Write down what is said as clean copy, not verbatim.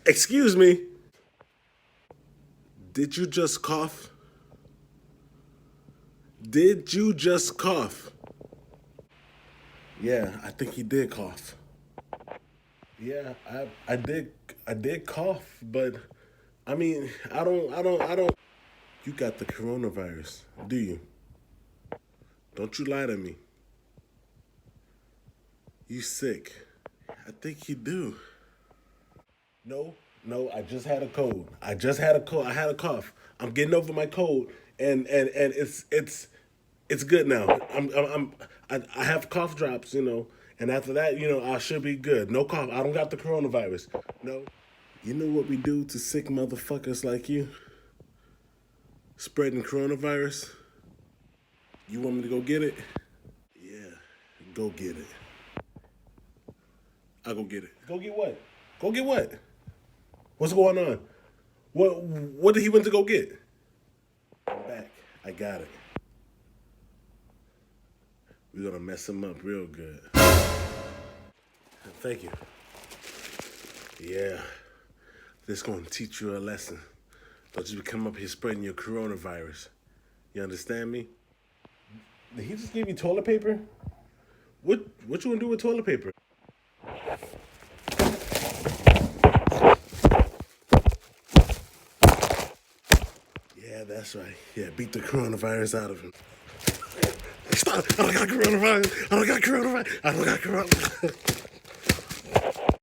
Excuse me. Did you just cough? Did you just cough? Yeah, I think he did cough. Yeah, I did cough, but I mean, I don't. You got the coronavirus, do you? Don't you lie to me. You sick? I think you do. No, no, I just had a cold. I just had a cold. I had a cough. I'm getting over my cold, and it's good now. I have cough drops, and after that, I should be good. No cough. I don't got the coronavirus. No. You know what we do to sick motherfuckers like you? Spreading coronavirus. You want me to go get it? Yeah, go get it. I'll go get it. Go get what? Go get what? What's going on? What did he went to go get? I'm back. I got it. We're gonna mess him up real good. Thank you. Yeah. This gonna teach you a lesson. Don't you come up here spreading your coronavirus. You understand me? Did he just give you toilet paper? What you gonna do with toilet paper? Yeah, that's right. Yeah, beat the coronavirus out of him. Stop! I don't got coronavirus. I don't got coronavirus. I don't got coronavirus.